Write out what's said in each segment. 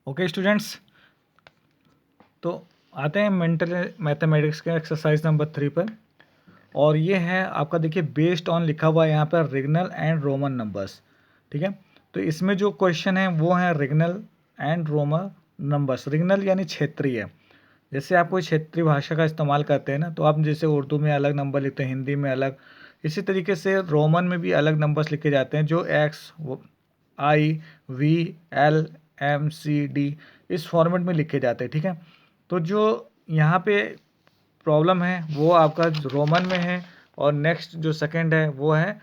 Okay students, तो आते हैं मेंटल मैथमेटिक्स के एक्सरसाइज नंबर 3 पर। और ये है आपका, देखिए बेस्ड ऑन लिखा हुआ है यहाँ पर रिगनल एंड रोमन नंबर्स। ठीक है, तो इसमें जो क्वेश्चन है वो है रिगनल एंड रोमन नंबर्स। रिगनल यानी क्षेत्रीय। जैसे आप कोई क्षेत्रीय भाषा का इस्तेमाल करते हैं ना, तो आप जैसे उर्दू में अलग नंबर लिखते हैं, हिंदी में अलग, इसी तरीके से रोमन में भी अलग नंबर्स लिखे जाते हैं जो X, I, V, L, M, C, D इस फॉर्मेट में लिखे जाते हैं। ठीक है, तो जो यहाँ पे प्रॉब्लम है वो आपका रोमन में है, और नेक्स्ट जो सेकंड है वो है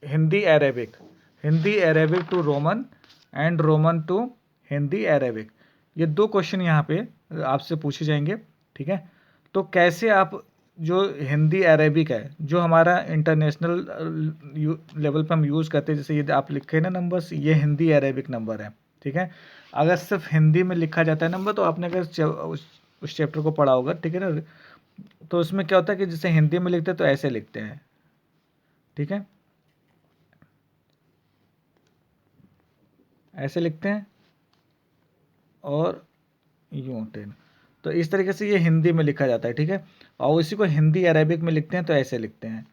Hindi Arabic. Hindi Arabic to Roman and Roman to Hindi Arabic. ये दो क्वेश्चन यहाँ पे आपसे पूछे जाएंगे। ठीक है, तो कैसे आप जो हिंदी अरेबिक है, जो हमारा इंटरनेशनल लेवल पे हम यूज़ करते हैं, जैसे ये आप लिखे ना नंबर्स, ये हिंदी अरेबिक नंबर है। ठीक है, अगर सिर्फ हिंदी में लिखा जाता है नंबर, तो आपने अगर उस चैप्टर को पढ़ा होगा, ठीक है ना, तो उसमें क्या होता है कि जैसे हिंदी में लिखते हैं तो ऐसे लिखते हैं। ठीक है, ऐसे लिखते हैं और यूँ 10। तो इस तरीके से ये हिंदी में लिखा जाता है। ठीक है, और इसी को हिंदी अरेबिक में लिखते हैं तो ऐसे लिखते हैं।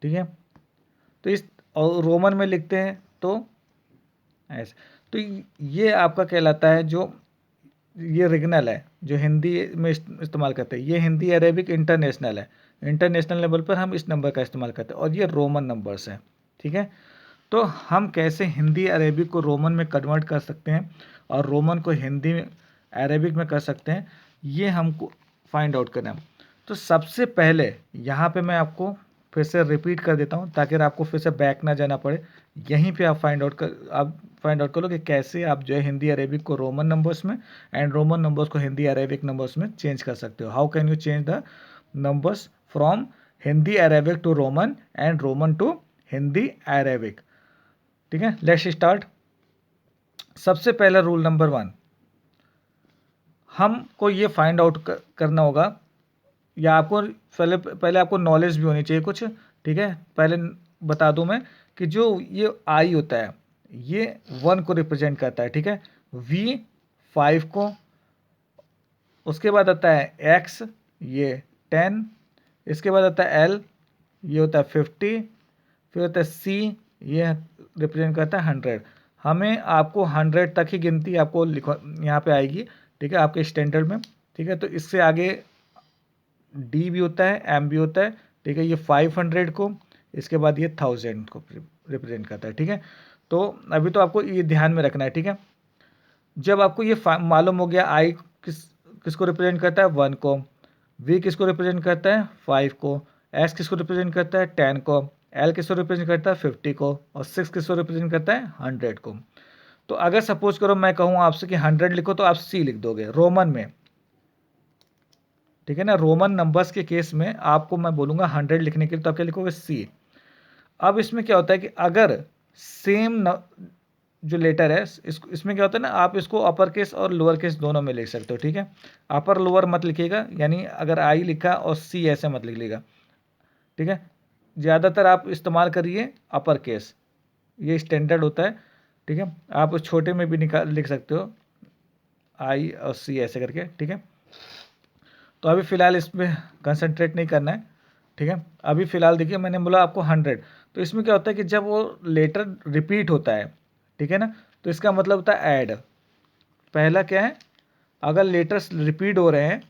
ठीक है, तो इस और रोमन में लिखते हैं तो ऐसे। तो ये आपका कहलाता है, जो ये रिगनल है जो हिंदी में इस्तेमाल करते हैं। ये हिंदी अरेबिक इंटरनेशनल है, इंटरनेशनल लेवल पर हम इस नंबर का इस्तेमाल करते हैं, और ये रोमन नंबर्स हैं। ठीक है, तो हम कैसे हिंदी अरेबिक को रोमन में कन्वर्ट कर सकते हैं और रोमन को हिंदी में अरेबिक में कर सकते हैं, ये हमको फाइंड आउट करना है। तो सबसे पहले यहाँ पे मैं आपको फिर से रिपीट कर देता हूँ, ताकि आपको फिर से बैक ना जाना पड़े। यहीं पे आप फाइंड आउट कर लो कि कैसे आप जो है हिंदी अरेबिक को रोमन नंबर्स में एंड रोमन नंबर्स को हिंदी अरेबिक नंबर्स में चेंज कर सकते हो। How can you change the numbers from Hindi Arabic to Roman and Roman to Hindi Arabic. ठीक है, लेट्स स्टार्ट। सबसे पहला रूल नंबर 1, हमको ये फाइंड आउट करना होगा, या आपको पहले पहले आपको नॉलेज भी होनी चाहिए कुछ। ठीक है, पहले बता दूं मैं कि जो ये आई होता है ये 1 को रिप्रेजेंट करता है। ठीक है, वी 5 को, उसके बाद आता है एक्स, ये 10, इसके बाद आता है एल, ये होता है 50, फिर होता है सी, ये रिप्रेजेंट करता है 100। हमें आपको 100 तक ही गिनती आपको लिखो यहाँ पे आएगी। ठीक है, आपके स्टैंडर्ड में। ठीक है, तो इससे आगे डी भी होता है, एम भी होता है। ठीक है, ये 500 को, इसके बाद ये 1000 को रिप्रेजेंट करता है। ठीक है, तो अभी तो आपको ये ध्यान में रखना है। ठीक है, जब आपको ये मालूम हो गया आई किसको रिप्रेजेंट करता है 1 को, वी किसको रिप्रेजेंट करता है 5 को, एस किसको रिप्रेजेंट करता है 10 को, एल किसको रिप्रेजेंट करता है 50 को, और 6 किसको रिप्रेजेंट करता है 100 को। तो अगर सपोज करो मैं कहूँ आपसे कि 100 लिखो, तो आप सी लिख दोगे रोमन में। ठीक है ना, रोमन नंबर्स के केस में आपको मैं बोलूँगा 100 लिखने के लिए, तो आप क्या लिखोगे सी। अब इसमें क्या होता है कि अगर सेम जो लेटर है इसमें क्या होता है ना, आप इसको अपर केस और लोअर केस दोनों में लिख सकते हो। ठीक है, अपर लोअर मत लिखिएगा, यानी अगर आई लिखा और सी ऐसे मत लिखिएगा। ठीक है, ज़्यादातर आप इस्तेमाल करिए अपर केस, ये स्टैंडर्ड होता है। ठीक है, आप उस छोटे में भी लिख सकते हो आई और सी ऐसे करके। ठीक है, तो अभी फ़िलहाल इस पर कंसंट्रेट नहीं करना है। ठीक है, अभी फ़िलहाल देखिए मैंने बोला आपको 100, तो इसमें क्या होता है कि जब वो लेटर रिपीट होता है, ठीक है ना, तो इसका मतलब होता है ऐड। पहला क्या है, अगर लेटर्स रिपीट हो रहे हैं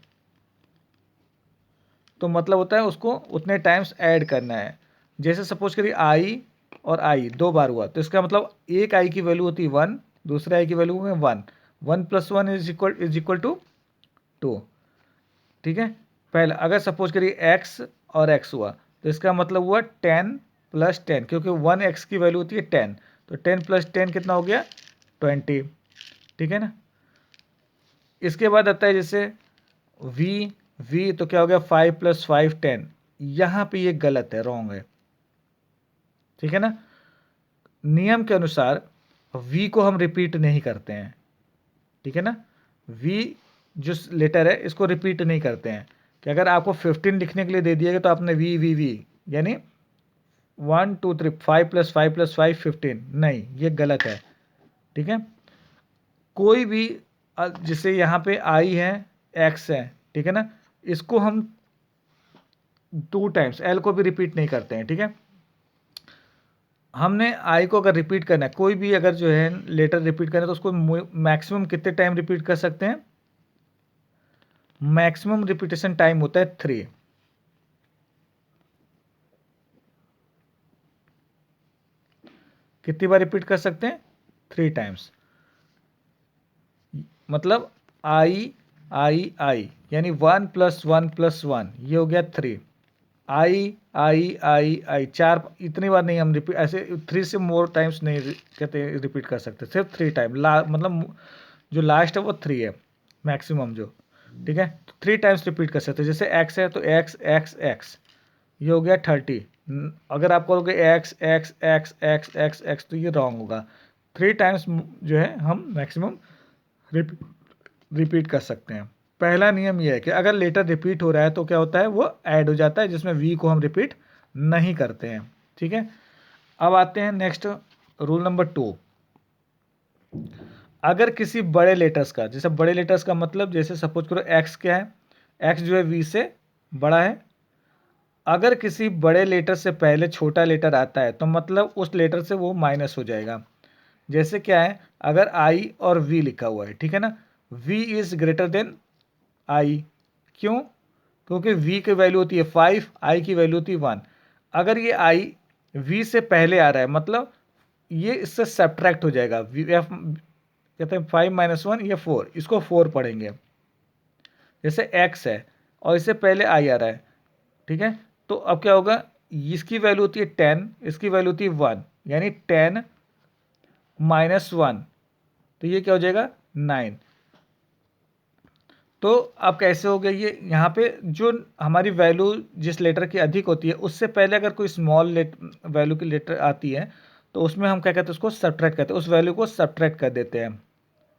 तो मतलब होता है उसको उतने टाइम्स ऐड करना है। जैसे सपोज करिए आई और आई 2 बार हुआ, तो इसका मतलब एक आई की वैल्यू होती है 1, दूसरे आई की वैल्यू है 1, 1 + 1 इज इक्वल टू 2। ठीक है, पहले अगर सपोज करिए एक्स और एक्स हुआ, तो इसका मतलब हुआ 10 + 10, क्योंकि 1 एक्स की वैल्यू होती है 10, तो 10 + 10 कितना हो गया 20। ठीक है ना, इसके बाद आता है जैसे वी तो क्या हो गया 5 + 5 10। यहाँ पे ये गलत है, रॉन्ग है। ठीक है ना, नियम के अनुसार वी को हम रिपीट नहीं करते हैं। ठीक है ना, वी जो लेटर है इसको रिपीट नहीं करते हैं, कि अगर आपको 15 लिखने के लिए दे दिया गया तो आपने वी यानी 1 2 3 5 + 5 + 5 15, नहीं, ये गलत है। ठीक है। कोई भी जैसे यहाँ पे आई है, एक्स है, ठीक है ना, इसको हम 2 टाइम्स एल को भी रिपीट नहीं करते हैं, ठीक है। हमने आई को अगर रिपीट करना है, कोई भी अगर जो है लेटर रिपीट करना है, तो उसको मैक्सिमम कितने टाइम रिपीट कर सकते हैं? मैक्सिमम रिपीटेशन टाइम होता है 3। कितनी बार रिपीट कर सकते हैं? 3 टाइम्स। मतलब आई आई आई यानी 1 + 1 + 1 ये हो गया 3। आई आई आई आई 4, इतनी बार नहीं हम रिपीट, ऐसे 3 से मोर टाइम्स नहीं कहते रिपीट कर सकते, सिर्फ 3 टाइम। मतलब जो लास्ट है वो 3 है मैक्सिमम जो, ठीक है। तो 3 टाइम्स रिपीट कर सकते हैं। जैसे एक्स है तो एक्स एक्स एक्स, ये हो गया 30। अगर आप कहोगे x x x x x x तो ये रॉन्ग होगा। 3 टाइम्स जो है हम मैक्सिमम रिपीट कर सकते हैं। पहला नियम यह है कि अगर लेटर रिपीट हो रहा है तो क्या होता है, वो ऐड हो जाता है, जिसमें वी को हम रिपीट नहीं करते हैं, ठीक है। अब आते हैं नेक्स्ट रूल नंबर 2। अगर किसी बड़े लेटर्स का, जैसे बड़े लेटर्स का मतलब जैसे सपोज करो एक्स क्या है, एक्स जो है वी से बड़ा है। अगर किसी बड़े लेटर से पहले छोटा लेटर आता है तो मतलब उस लेटर से वो माइनस हो जाएगा। जैसे क्या है, अगर आई और वी लिखा हुआ है, ठीक है ना, V is greater than I. क्यों? क्योंकि v की वैल्यू होती है 5, i की वैल्यू होती है 1। अगर ये i v से पहले आ रहा है मतलब ये इससे सब्ट्रैक्ट हो जाएगा। कहते हैं 5 - 1 ये 4, इसको 4 पढ़ेंगे। जैसे x है और इससे पहले i आ रहा है, ठीक है, तो अब क्या होगा, इसकी वैल्यू होती है 10, इसकी वैल्यू होती है 1, यानी 10 - 1, तो ये क्या हो जाएगा 9। तो अब कैसे हो गया ये, यहाँ पे जो हमारी वैल्यू जिस लेटर की अधिक होती है उससे पहले अगर कोई स्मॉल वैल्यू की लेटर आती है तो उसमें हम क्या कहते हैं, उसको सब्ट्रैक्ट करते हैं, उस वैल्यू को सब्ट्रैक्ट कर देते हैं।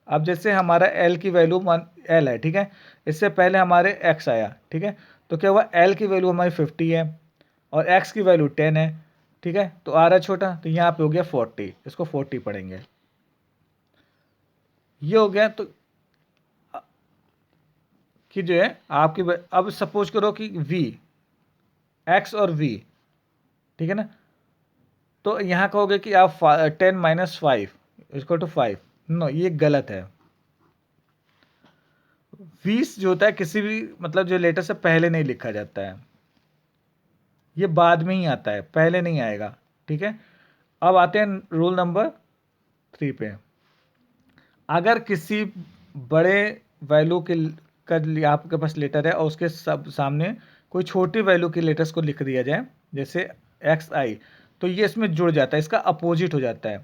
अब जैसे हमारा एल की वैल्यू एल है, ठीक है, इससे पहले हमारे एक्स आया, ठीक है, तो क्या हुआ, एल की वैल्यू हमारी 50 है और एक्स की वैल्यू 10 है, ठीक है, तो आ रहा है छोटा, तो यहाँ पे हो गया 40, इसको 40 पढ़ेंगे। ये हो गया। तो कि जो है आपकी अब सपोज करो कि v, एक्स और v, ठीक है ना, तो यहाँ कहोगे कि आप 10 - 5 = 5। नो, ये गलत है। 20 जो होता है किसी भी मतलब जो लेटर से पहले नहीं लिखा जाता है, ये बाद में ही आता है, पहले नहीं आएगा, ठीक है। अब आते हैं रूल नंबर 3 पे। अगर किसी बड़े वैल्यू के आपके पास लेटर है और उसके सब सामने कोई छोटी वैल्यू के लेटर्स को लिख दिया जाए, जैसे एक्स आई, तो ये इसमें जुड़ जाता है, इसका अपोजिट हो जाता है।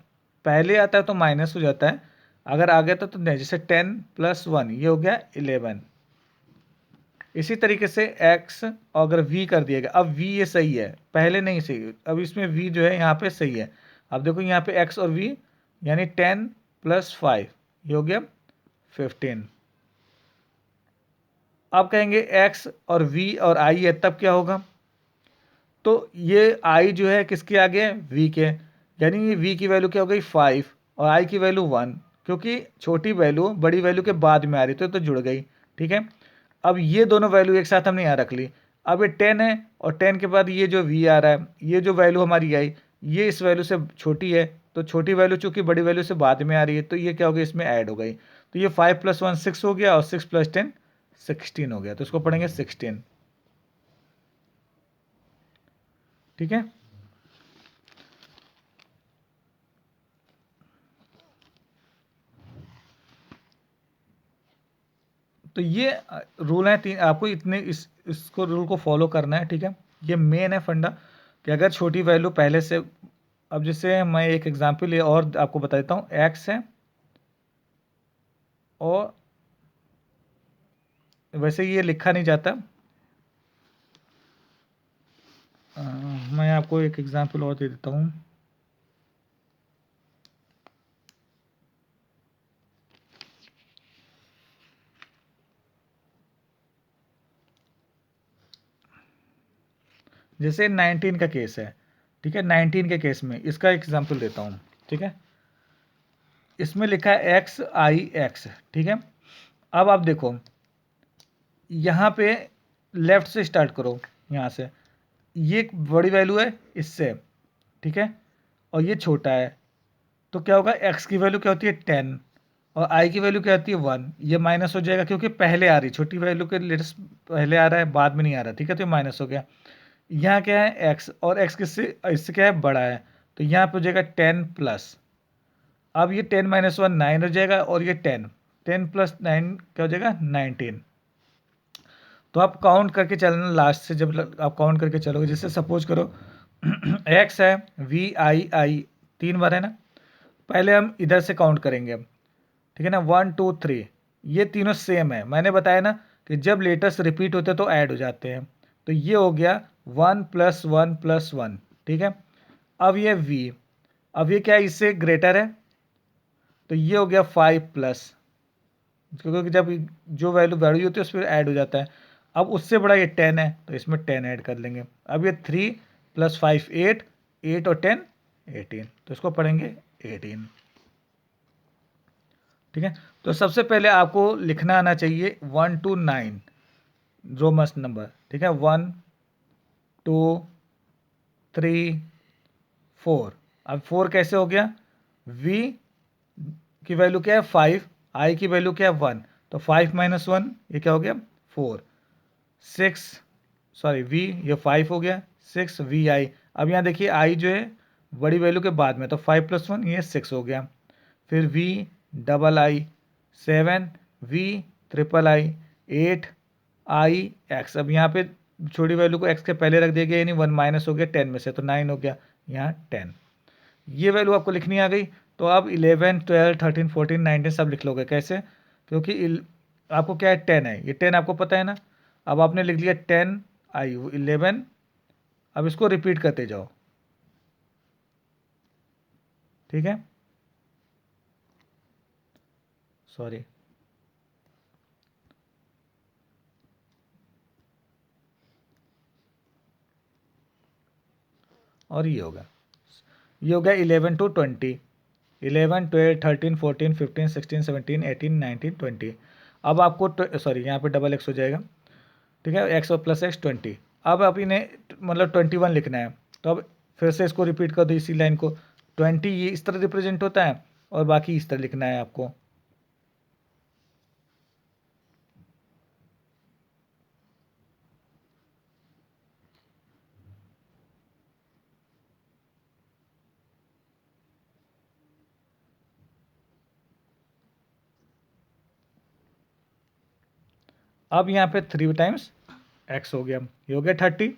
पहले आता है तो माइनस हो जाता है, अगर आ गया तो नहीं। जैसे 10 + 1 ये हो गया 11। इसी तरीके से एक्स और अगर वी कर दिया गया, अब वी ये सही है, पहले नहीं सही, अब इसमें वी जो है यहाँ पे सही है। अब देखो यहाँ पे एक्स और वी यानी 10 + 5 ये हो गया 15। अब कहेंगे एक्स और वी और आई है, तब क्या होगा, तो ये आई जो है किसके आगे है, वी के, यानी ये वी की वैल्यू क्या हो गई 5 और आई की वैल्यू 1, क्योंकि छोटी वैल्यू बड़ी वैल्यू के बाद में आ रही तो जुड़ गई, ठीक है। अब ये दोनों वैल्यू एक साथ हमने यहाँ रख ली। अब ये 10 है और 10 के बाद ये जो वी आ रहा है, ये जो वैल्यू हमारी आई ये इस वैल्यू से छोटी है, तो छोटी वैल्यू चूंकि बड़ी वैल्यू से बाद में आ रही है तो ये क्या हो गया, इसमें ऐड हो गई। तो ये 5 + 1 6 हो गया और 6 + 10 16 हो गया, तो इसको पढ़ेंगे 16, ठीक है। तो ये रूल है 3, आपको इतने इसको रूल को फॉलो करना है, ठीक है। ये मेन है फंडा कि अगर छोटी वैल्यू पहले से, अब जैसे मैं एक एग्जांपल ये और आपको बता देता हूँ, एक्स है और वैसे ये लिखा नहीं जाता, मैं आपको एक एग्जांपल और दे देता हूँ। जैसे 19 का केस है, ठीक है, 19 के केस में इसका एग्जांपल देता हूँ, ठीक है। इसमें लिखा है एक्स आई एक्स, ठीक है। अब आप देखो यहाँ पे लेफ्ट से स्टार्ट करो, यहाँ से ये एक बड़ी वैल्यू है इससे, ठीक है, और ये छोटा है, तो क्या होगा, एक्स की वैल्यू क्या होती है 10 और आई की वैल्यू क्या होती है 1, ये माइनस हो जाएगा क्योंकि पहले आ रही, छोटी वैल्यू के लेटेस्ट पहले आ रहा है, बाद में नहीं आ रहा, ठीक है, तो ये माइनस हो गया। यहाँ क्या है एक्स, और एक्स किससे, इससे क्या है बड़ा है, तो यहाँ पे हो जाएगा 10 प्लस, अब ये 10 माइनस 1 9 हो जाएगा, और ये 10 प्लस 9 क्या हो जाएगा 19। तो आप काउंट करके चलना लास्ट से, जब आप काउंट करके चलोगे, जैसे सपोज करो एक्स है वी आई आई 3 बार है ना, पहले हम इधर से काउंट करेंगे अब, ठीक है ना, 1 2 3, ये तीनों सेम है, मैंने बताया ना कि जब लेटर्स रिपीट होते हैं तो ऐड हो जाते हैं, तो ये हो गया 1 प्लस 1 प्लस 1, ठीक है। अब ये v, अब ये क्या है, इससे ग्रेटर है, तो ये हो गया 5 प्लस, क्योंकि जब जो वैल्यू वैल्यू होती है उस पर ऐड हो जाता है। अब उससे बड़ा ये 10 है, तो इसमें 10 ऐड कर लेंगे। अब ये 3 प्लस 5 8, 8 और 10 18, तो इसको पढ़ेंगे 18, ठीक है। तो सबसे पहले आपको लिखना आना चाहिए 1 to 9 रोमस नंबर, ठीक है, 1 2 3 4। अब 4 कैसे हो गया, v की वैल्यू क्या है 5, आई की वैल्यू क्या है 1, तो 5 माइनस 1 ये क्या हो गया 4, 6 सॉरी v ये 5 हो गया 6 वी आई। अब यहाँ देखिए आई जो है बड़ी वैल्यू के बाद में, तो 5 प्लस 1 ये 6 हो गया, फिर v double I 7, v triple I 8 I X. अब यहाँ पे छोटी वैल्यू को x के पहले रख दिया गया, यानी 1 माइनस हो गया 10 में से, तो 9 हो गया, यहाँ 10। ये वैल्यू आपको लिखनी आ गई, तो अब 11 12 13 14 19 सब लिख लोगे, कैसे, क्योंकि आपको क्या है 10 है, ये 10 आपको पता है ना। अब आपने लिख लिया 10 आई 11, अब इसको रिपीट करते जाओ, ठीक है, सॉरी, और ये होगा 11 to 20, 11 12 13 14 15 16 17 18 19 20। अब आपको सॉरी यहाँ पे डबल एक्स हो जाएगा, ठीक है, एक्स और प्लस एक्स 20। अब आप इन्हें मतलब 21 लिखना है, तो अब फिर से इसको रिपीट कर दो इसी लाइन को, 20 ये इस तरह रिप्रेजेंट होता है और बाकी इस तरह लिखना है आपको। अब यहाँ पे 3 टाइम्स एक्स हो गया, ये हो गया 30।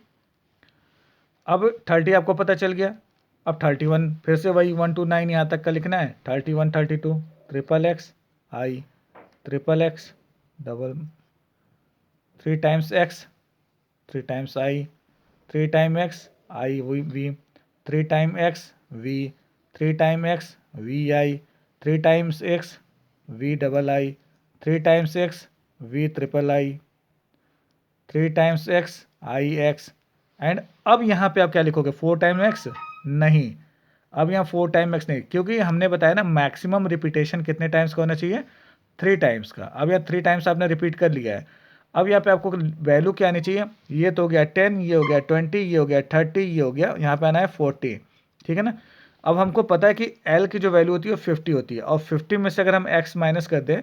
अब 30 आपको पता चल गया, अब 31 फिर से वही 1 to 9 यहाँ तक का लिखना है, 31 32 triple X I triple X double 3 times X 3 times I 3 time X I V 3 time X V 3 time X V I 3 times X V double I 3 times X V triple I 3 times X I X. And अब यहाँ पे आप क्या लिखोगे 4 time x, नहीं, अब यहाँ 4 time x नहीं, क्योंकि हमने बताया ना मैक्सिमम रिपीटेशन कितने टाइम्स का होना चाहिए 3 टाइम्स का। अब यहाँ 3 टाइम्स आपने रिपीट कर लिया है, अब यहाँ पे आपको वैल्यू क्या आनी चाहिए, ये तो हो गया 10, ये हो गया 20, ये हो गया 30, ये हो गया, यहाँ पे आना है 40, ठीक है ना। अब हमको पता है कि एल की जो वैल्यू होती है वो 50 होती है, और 50 में से अगर हम एक्स माइनस कर दें,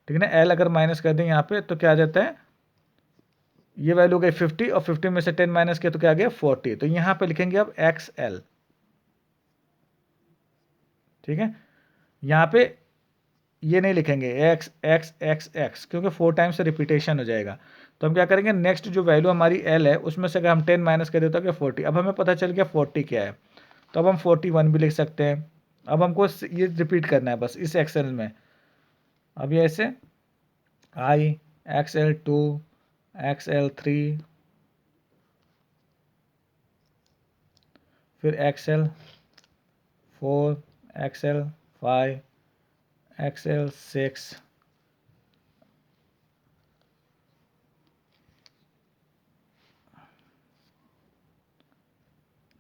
ठीक है ना, एल अगर माइनस कर दें यहाँ पे, तो क्या आ जाता है, ये वैल्यू गई 50 और 50 में से 10 माइनस किया तो क्या आ गया 40, तो यहाँ पे लिखेंगे अब एक्स एल, ठीक है। यहाँ पे ये नहीं लिखेंगे एक्स एक्स एक्स एक्स, क्योंकि 4 टाइम्स से रिपीटेशन हो जाएगा। तो हम क्या करेंगे, नेक्स्ट जो वैल्यू हमारी एल है उसमें से अगर हम 10 माइनस कर देते हैं 40, अब हमें पता चल गया 40 क्या है, तो अब हम 41 भी लिख सकते हैं। अब हमको ये रिपीट करना है बस इस एक्सएल में, अब ये ऐसे आई एक्सएल 2 एक्सएल 3 फिर XL 4 XL 5 XL 6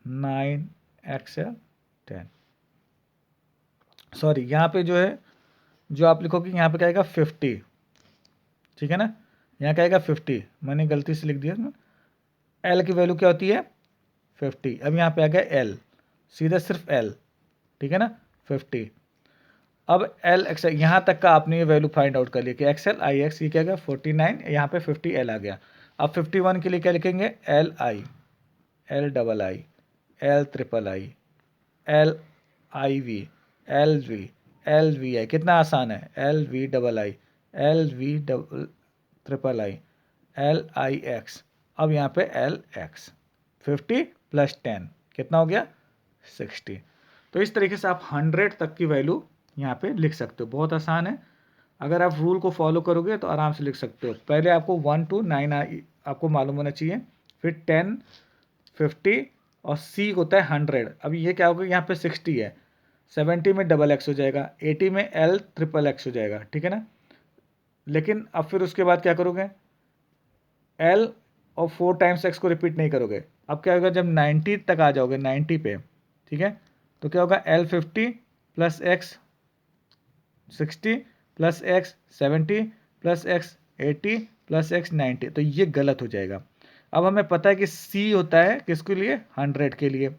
9 XL 10। Sorry यहाँ पे जो है जो आप लिखोगे यहाँ पे क्या आएगा 50, ठीक है ना, यहाँ क्या आएगा 50, मैंने गलती से लिख दिया इसमें। एल की वैल्यू क्या होती है 50, अब यहाँ पे आ गया एल, सीधा सिर्फ एल, ठीक है ना 50। अब एल एक्स यहाँ तक का आपने ये वैल्यू फाइंड आउट कर लिया कि एक्स एल आई एक्स, ये क्या गया 49, यहाँ पे 50 एल आ गया। अब 51 के लिए क्या लिखेंगे L I, L double I, L triple I, L I V, L V, L V I, कितना आसान है, L V double I, L V double triple I, L I X. अब यहाँ पे एल एक्स 50 + 10 कितना हो गया 60। तो इस तरीके से आप 100 तक की वैल्यू यहाँ पे लिख सकते हो, बहुत आसान है। अगर आप रूल को फॉलो करोगे तो आराम से लिख सकते हो। पहले आपको 1 to 9 आपको मालूम होना चाहिए, फिर 10, 50 और सी होता है 100। अब ये क्या होगा, यहाँ पे 60 है, 70 में डबल एक्स हो जाएगा, 80 में एल ट्रिपल एक्स हो जाएगा, ठीक है ना। लेकिन अब फिर उसके बाद क्या करोगे, एल और 4 टाइम्स एक्स को रिपीट नहीं करोगे। अब क्या होगा, जब 90 तक आ जाओगे 90 पे, ठीक है, तो क्या होगा L 50 + x 60 + x 70 + x 80 + x 90, तो ये गलत हो जाएगा। अब हमें पता है कि सी होता है किसके लिए 100 के लिए।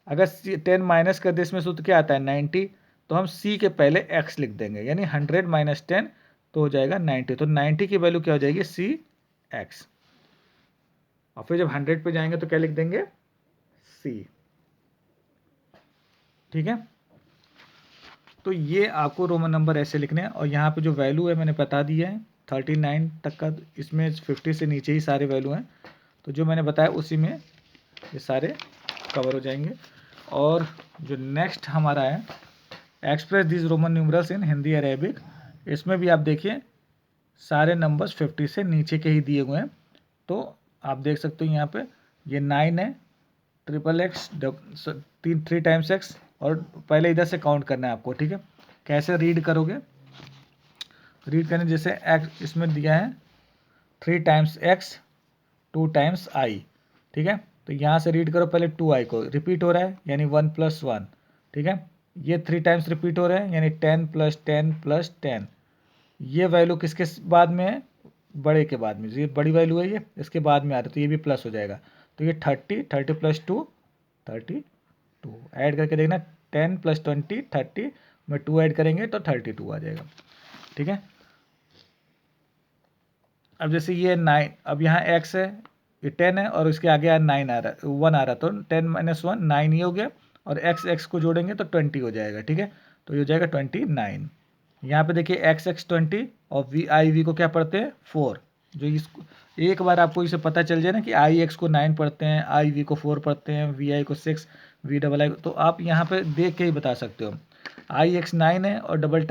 अगर 10 माइनस कर दे इसमें से तो क्या आता है 90, तो हम सी के पहले एक्स लिख देंगे, यानी 100 - 10 तो हो जाएगा 90। तो 90 की वैल्यू क्या हो जाएगी सी एक्स। और फिर जब 100 पे जाएंगे तो क्या लिख देंगे सी, ठीक है। तो ये आपको रोमन नंबर ऐसे लिखने हैं। और यहाँ पे जो वैल्यू है मैंने बता दिया है 39 तक का, इसमें 50 से नीचे ही सारे वैल्यू हैं, तो जो मैंने बताया उसी में ये सारे कवर हो जाएंगे। और जो नेक्स्ट हमारा है express this Roman numerals in Hindi Arabic, इसमें भी आप देखिए सारे नंबर्स 50 से नीचे के ही दिए हुए हैं। तो आप देख सकते हो यहाँ पे ये 9 है, ट्रिपल एक्स, 3 टाइम्स एक्स, और पहले इधर से काउंट करना है आपको, ठीक है। कैसे रीड करोगे, रीड करने जैसे एक्स इसमें दिया है 3 टाइम्स एक्स 2 टाइम्स आई, ठीक है। तो यहाँ से रीड करो पहले 2i को, रिपीट हो रहा है यानी 1 + 1, ठीक है। ये 3 टाइम्स रिपीट हो रहे हैं यानी 10 + 10 + 10। ये वैल्यू किसके बाद में है, बड़े के बाद में, ये बड़ी वैल्यू है, ये इसके बाद में आ रहा है तो ये भी प्लस हो जाएगा। तो ये 30 + 2 32, ऐड करके देखना 10 + 20 30 में 2 ऐड करेंगे तो 32 आ जाएगा, ठीक है। अब जैसे ये 9, अब यहाँ x है, ये 10 है और इसके आगे 9 आ रहा है, 1 आ रहा है, तो 10 - 1 9 ही हो गया, और x को जोड़ेंगे तो 20 हो जाएगा, ठीक है। तो ये हो जाएगा 29। यहाँ पे देखिए x 20 और v को क्या पढ़ते हैं 4। जो इसको एक बार आपको इसे पता चल जाए ना कि i x को 9 पढ़ते हैं, i v को 4 पढ़ते हैं, vi को 6, v डबल आई, तो आप यहाँ पे देख के ही बता सकते हो। i x 9 है और डबल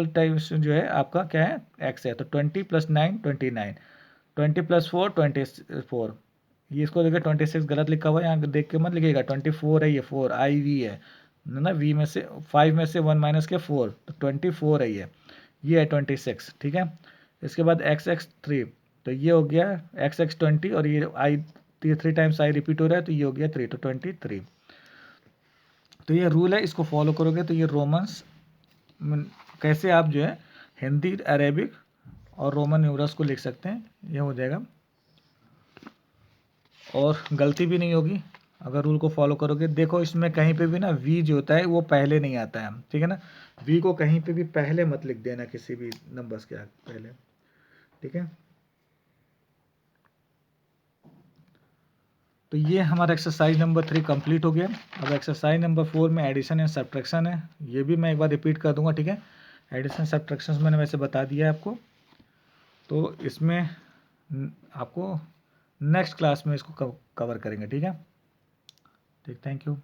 टाइम्स जो है आपका क्या है x है, तो 20 + 9 29, 20 + 4 24। ये इसको देखिए 26 गलत लिखा हुआ है, यहाँ देख के मत लिखिएगा, 24 है, ये 4 आई वी है ना, वी में से 5 में से 1 माइनस के 4, तो 24 है ये है 26, ठीक है। इसके बाद x 3, तो ये हो गया x 20 और ये आई 3 टाइम्स आई रिपीट हो रहा है तो ये हो गया 3, तो 23। तो ये रूल है, इसको फॉलो करोगे तो ये रोमन्स कैसे आप जो है हिंदी अरेबिक और रोमन न्यूमरल्स को लिख सकते हैं, ये हो जाएगा। और गलती भी नहीं होगी अगर रूल को फॉलो करोगे। देखो इसमें कहीं पे भी ना वी जो होता है वो पहले नहीं आता है, ठीक है ना। वी को कहीं पे भी पहले मत लिख देना किसी भी नंबर्स के पहले, ठीक है। तो ये हमारा एक्सरसाइज नंबर 3 कंप्लीट हो गया। अब एक्सरसाइज नंबर 4 में एडिशन एंड सब्ट्रैक्शन है, ये भी मैं एक बार रिपीट कर दूंगा, ठीक है। एडिशन सब्ट्रैक्शन मैंने वैसे बता दिया है आपको, तो इसमें आपको नेक्स्ट क्लास में इसको कवर करेंगे, ठीक है। ठीक, थैंक यू।